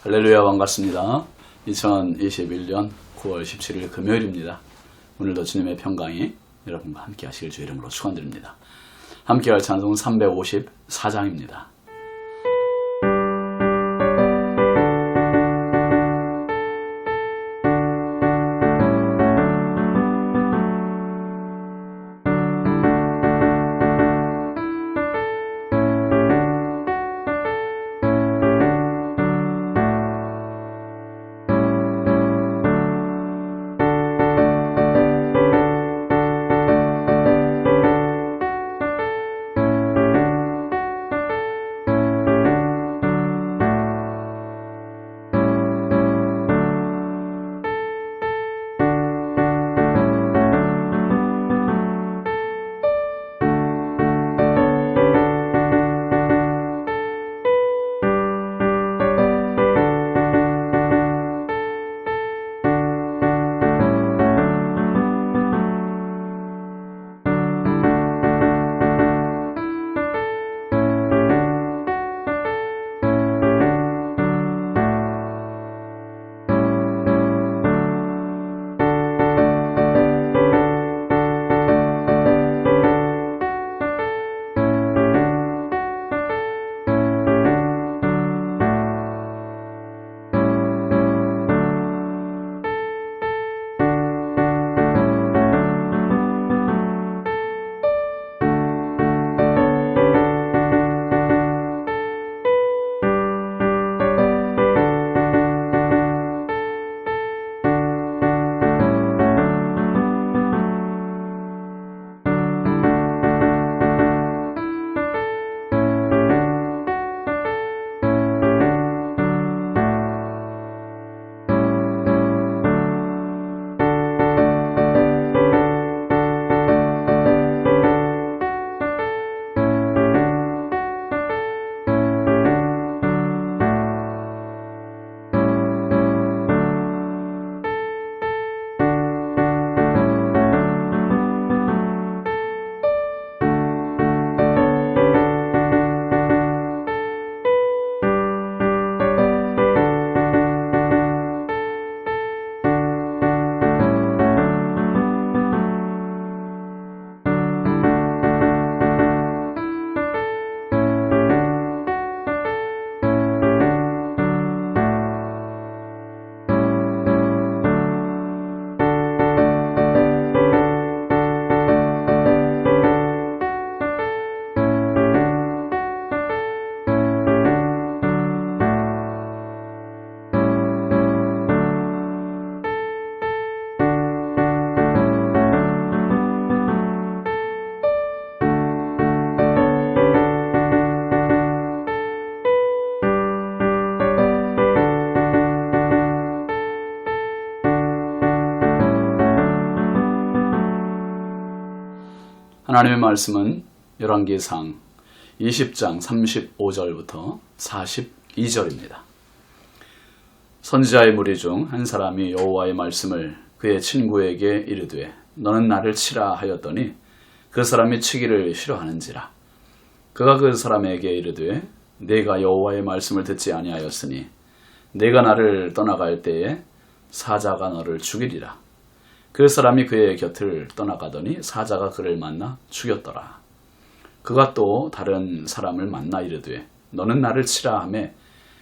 할렐루야, 반갑습니다. 2021년 9월 17일 금요일입니다. 오늘도 주님의 평강이 여러분과 함께 하시길 주 이름으로 축원드립니다. 함께 할 찬송 354장입니다. 하나님의 말씀은 열왕기상 20장 35절부터 42절입니다. 선지자의 무리 중 한 사람이 여호와의 말씀을 그의 친구에게 이르되 너는 나를 치라 하였더니 그 사람이 치기를 싫어하는지라. 그가 그 사람에게 이르되 내가 여호와의 말씀을 듣지 아니하였으니 내가 나를 떠나갈 때에 사자가 너를 죽이리라. 그 사람이 그의 곁을 떠나가더니 사자가 그를 만나 죽였더라. 그가 또 다른 사람을 만나 이르되 너는 나를 치라 하매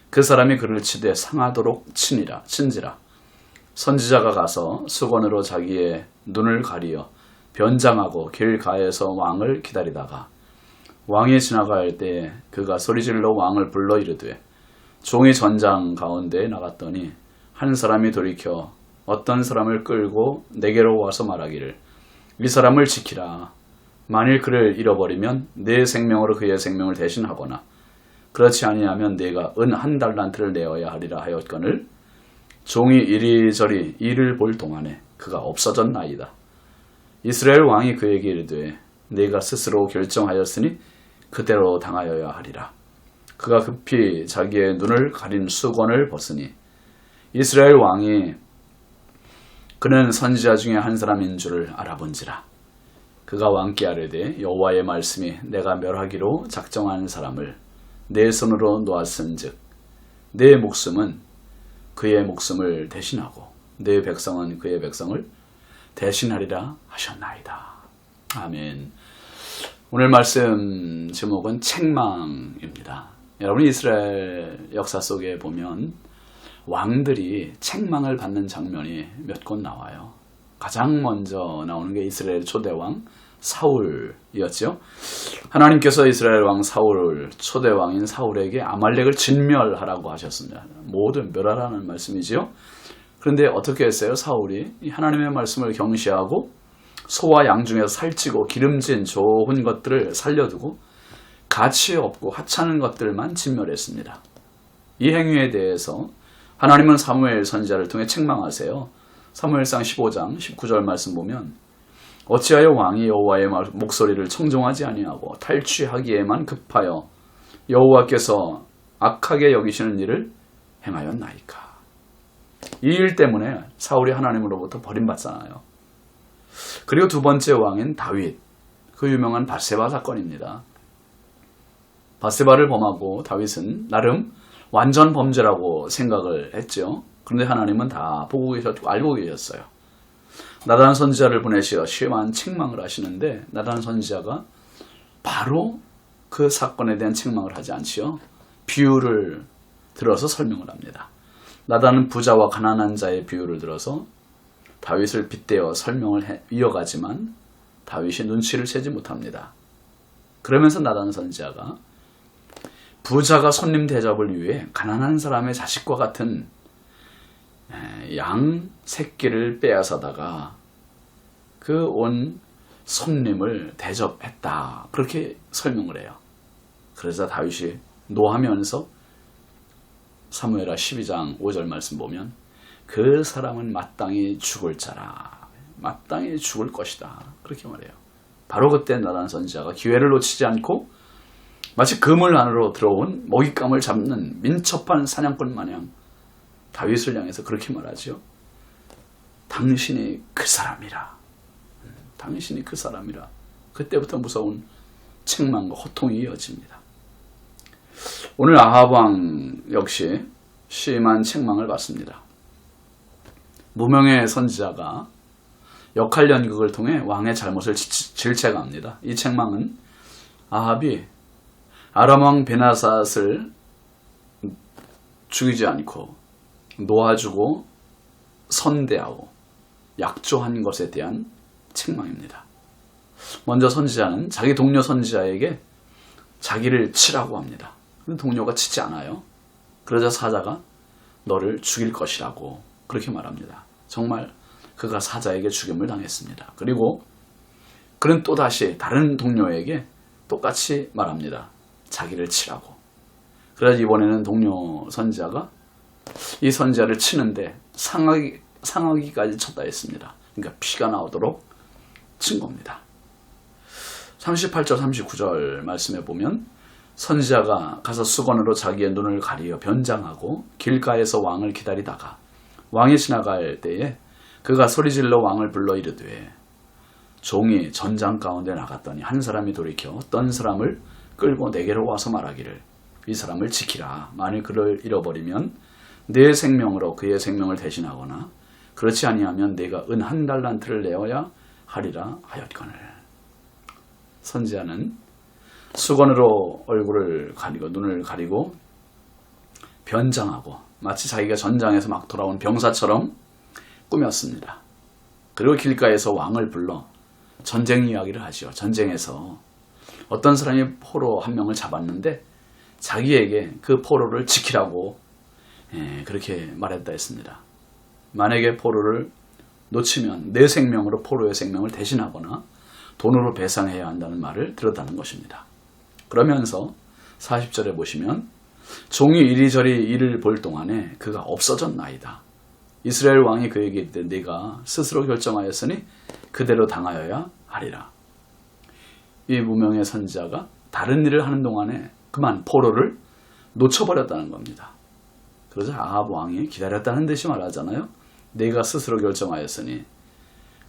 그 사람이 그를 치되 상하도록 친지라. 선지자가 가서 수건으로 자기의 눈을 가리어 변장하고 길가에서 왕을 기다리다가 왕이 지나갈 때에 그가 소리질러 왕을 불러 이르되 종이 전장 가운데 나갔더니 한 사람이 돌이켜 어떤 사람을 끌고 내게로 와서 말하기를 이 사람을 지키라. 만일 그를 잃어버리면 내 생명으로 그의 생명을 대신하거나 그렇지 아니하면 내가 은 1달란트를 내어야 하리라 하였거늘 종이 이리저리 이를 볼 동안에 그가 없어졌나이다. 이스라엘 왕이 그에게 이르되 내가 스스로 결정하였으니 그대로 당하여야 하리라. 그가 급히 자기의 눈을 가린 수건을 벗으니 이스라엘 왕이 그는 선지자 중에 한 사람인 줄을 알아본지라. 그가 왕께 아뢰되 여호와의 말씀이 내가 멸하기로 작정한 사람을 내 손으로 놓았은즉 내 목숨은 그의 목숨을 대신하고 내 백성은 그의 백성을 대신하리라 하셨나이다. 아멘. 오늘 말씀 제목은 책망입니다. 여러분, 이스라엘 역사 속에 보면 왕들이 책망을 받는 장면이 몇 곳 나와요. 가장 먼저 나오는 게 이스라엘 초대왕 사울이었죠. 하나님께서 이스라엘 왕 사울을, 초대왕인 사울에게 아말렉을 진멸하라고 하셨습니다. 모든 멸하라는 말씀이지요. 그런데 어떻게 했어요? 사울이 하나님의 말씀을 경시하고 소와 양 중에서 살찌고 기름진 좋은 것들을 살려두고 가치 없고 하찮은 것들만 진멸했습니다. 이 행위에 대해서 하나님은 사무엘 선지자를 통해 책망하세요. 사무엘상 15장 19절 말씀 보면 어찌하여 왕이 여호와의 목소리를 청종하지 아니하고 탈취하기에만 급하여 여호와께서 악하게 여기시는 일을 행하였나이까. 이 일 때문에 사울이 하나님으로부터 버림받잖아요. 그리고 두 번째 왕인 다윗, 그 유명한 밧세바 사건입니다. 밧세바를 범하고 다윗은 나름 완전 범죄라고 생각을 했죠. 그런데 하나님은 다 보고 계셨고 알고 계셨어요. 나단 선지자를 보내시어 심한 책망을 하시는데 나단 선지자가 바로 그 사건에 대한 책망을 하지 않지요. 비유를 들어서 설명을 합니다. 나단은 부자와 가난한 자의 비유를 들어서 다윗을 빗대어 설명을 이어가지만 다윗이 눈치를 채지 못합니다. 그러면서 나단 선지자가 부자가 손님 대접을 위해 가난한 사람의 자식과 같은 양 새끼를 빼앗아다가 그 온 손님을 대접했다. 그렇게 설명을 해요. 그래서 다윗이 노하면서 사무엘하 12장 5절 말씀 보면 그 사람은 마땅히 죽을 자라. 마땅히 죽을 것이다. 그렇게 말해요. 바로 그때 나단 선지자가 기회를 놓치지 않고 마치 그물 안으로 들어온 먹잇감을 잡는 민첩한 사냥꾼 마냥 다윗을 향해서 그렇게 말하죠. 당신이 그 사람이라. 당신이 그 사람이라. 그때부터 무서운 책망과 호통이 이어집니다. 오늘 아합 왕 역시 심한 책망을 받습니다. 무명의 선지자가 역할 연극을 통해 왕의 잘못을 질책합니다. 이 책망은 아합이 아람 왕 베나삿을 죽이지 않고 놓아주고 선대하고 약조한 것에 대한 책망입니다. 먼저 선지자는 자기 동료 선지자에게 자기를 치라고 합니다. 근데 동료가 치지 않아요. 그러자 사자가 너를 죽일 것이라고 그렇게 말합니다. 정말 그가 사자에게 죽임을 당했습니다. 그리고 그는 또다시 다른 동료에게 똑같이 말합니다. 자기를 치라고. 그래서 이번에는 동료 선지자가 이 선지자를 치는데 상하기까지 쳤다 했습니다. 그러니까 피가 나오도록 친 겁니다. 38절 39절 말씀에 보면 선지자가 가서 수건으로 자기의 눈을 가리어 변장하고 길가에서 왕을 기다리다가 왕이 지나갈 때에 그가 소리질러 왕을 불러 이르되 종이 전장 가운데 나갔더니 한 사람이 돌이켜 어떤 사람을 끌고 내게로 와서 말하기를 이 사람을 지키라. 만일 그를 잃어버리면 내 생명으로 그의 생명을 대신하거나 그렇지 아니하면 내가 은 1달란트를 내어야 하리라 하였거늘. 선지자는 수건으로 얼굴을 가리고 눈을 가리고 변장하고 마치 자기가 전장에서 막 돌아온 병사처럼 꾸몄습니다. 그리고 길가에서 왕을 불러 전쟁 이야기를 하죠. 전쟁에서 어떤 사람이 포로 한 명을 잡았는데 자기에게 그 포로를 지키라고 그렇게 말했다 했습니다. 만약에 포로를 놓치면 내 생명으로 포로의 생명을 대신하거나 돈으로 배상해야 한다는 말을 들었다는 것입니다. 그러면서 40절에 보시면 종이 이리저리 이를 볼 동안에 그가 없어졌나이다. 이스라엘 왕이 그에게 이르되 네가 스스로 결정하였으니 그대로 당하여야 하리라. 이 무명의 선지자가 다른 일을 하는 동안에 그만 포로를 놓쳐버렸다는 겁니다. 그러자 아합 왕이 기다렸다는 듯이 말하잖아요. 네가 스스로 결정하였으니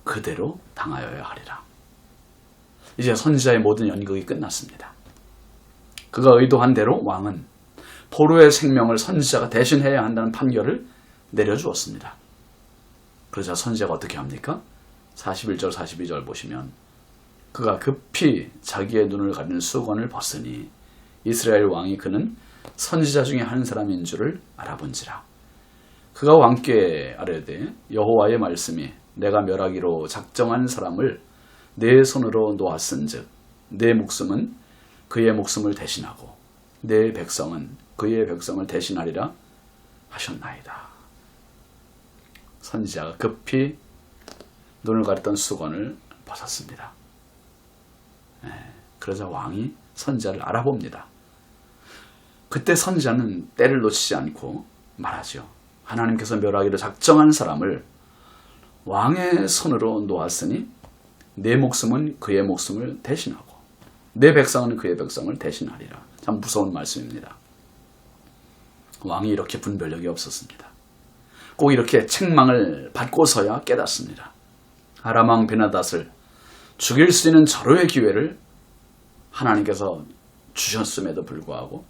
그대로 당하여야 하리라. 이제 선지자의 모든 연극이 끝났습니다. 그가 의도한 대로 왕은 포로의 생명을 선지자가 대신해야 한다는 판결을 내려주었습니다. 그러자 선지자가 어떻게 합니까? 41절 42절 보시면 그가 급히 자기의 눈을 가리는 수건을 벗으니 이스라엘 왕이 그는 선지자 중에 한 사람인 줄을 알아본지라. 그가 왕께 아뢰되 여호와의 말씀이 내가 멸하기로 작정한 사람을 내 손으로 놓았은즉 내 목숨은 그의 목숨을 대신하고 내 백성은 그의 백성을 대신하리라 하셨나이다. 선지자가 급히 눈을 가렸던 수건을 벗었습니다. 그러자 왕이 선지자를 알아봅니다. 그때 선지자는 때를 놓치지 않고 말하죠. 하나님께서 멸하기로 작정한 사람을 왕의 손으로 놓았으니 내 목숨은 그의 목숨을 대신하고 내 백성은 그의 백성을 대신하리라. 참 무서운 말씀입니다. 왕이 이렇게 분별력이 없었습니다. 꼭 이렇게 책망을 받고서야 깨닫습니다. 아람 왕 베나닷을 죽일 수 있는 절호의 기회를 하나님께서 주셨음에도 불구하고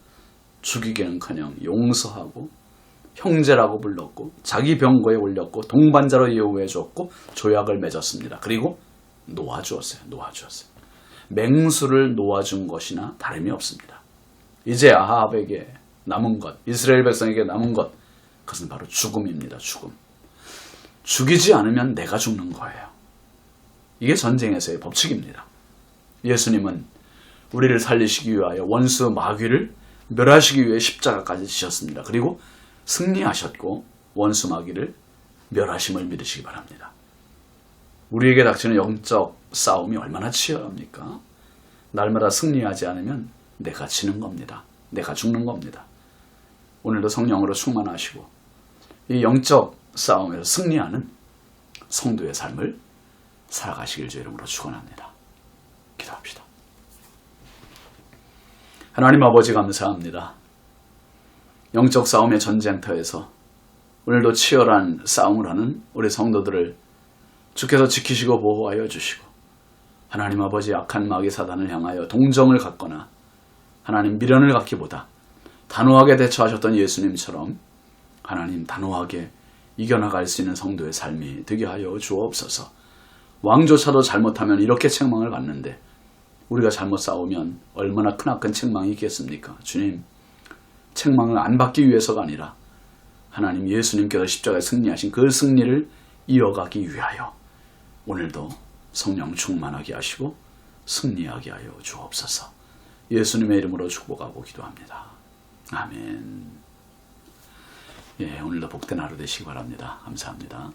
죽이기는커녕 용서하고 형제라고 불렀고 자기 병거에 올렸고 동반자로 예우해 줬고 조약을 맺었습니다. 그리고 놓아주었어요. 맹수를 놓아준 것이나 다름이 없습니다. 이제 아합에게 남은 것, 이스라엘 백성에게 남은 것, 그것은 바로 죽음입니다. 죽음. 죽이지 않으면 내가 죽는 거예요. 이게 전쟁에서의 법칙입니다. 예수님은 우리를 살리시기 위하여 원수 마귀를 멸하시기 위해 십자가까지 지셨습니다. 그리고 승리하셨고 원수 마귀를 멸하심을 믿으시기 바랍니다. 우리에게 닥치는 영적 싸움이 얼마나 치열합니까? 날마다 승리하지 않으면 내가 지는 겁니다. 내가 죽는 겁니다. 오늘도 성령으로 충만하시고 이 영적 싸움에서 승리하는 성도의 삶을 살아가시길 주 이름으로 축원합니다. 기도합시다. 하나님 아버지 감사합니다. 영적 싸움의 전쟁터에서 오늘도 치열한 싸움을 하는 우리 성도들을 주께서 지키시고 보호하여 주시고 하나님 아버지 악한 마귀 사단을 향하여 동정을 갖거나 하나님 미련을 갖기보다 단호하게 대처하셨던 예수님처럼 하나님 단호하게 이겨나갈 수 있는 성도의 삶이 되게 하여 주옵소서. 왕조차도 잘못하면 이렇게 책망을 받는데 우리가 잘못 싸우면 얼마나 크나큰 책망이 있겠습니까? 주님, 책망을 안 받기 위해서가 아니라 하나님 예수님께서 십자가에 승리하신 그 승리를 이어가기 위하여 오늘도 성령 충만하게 하시고 승리하게 하여 주옵소서. 예수님의 이름으로 축복하고 기도합니다. 아멘. 오늘도 복된 하루 되시기 바랍니다. 감사합니다.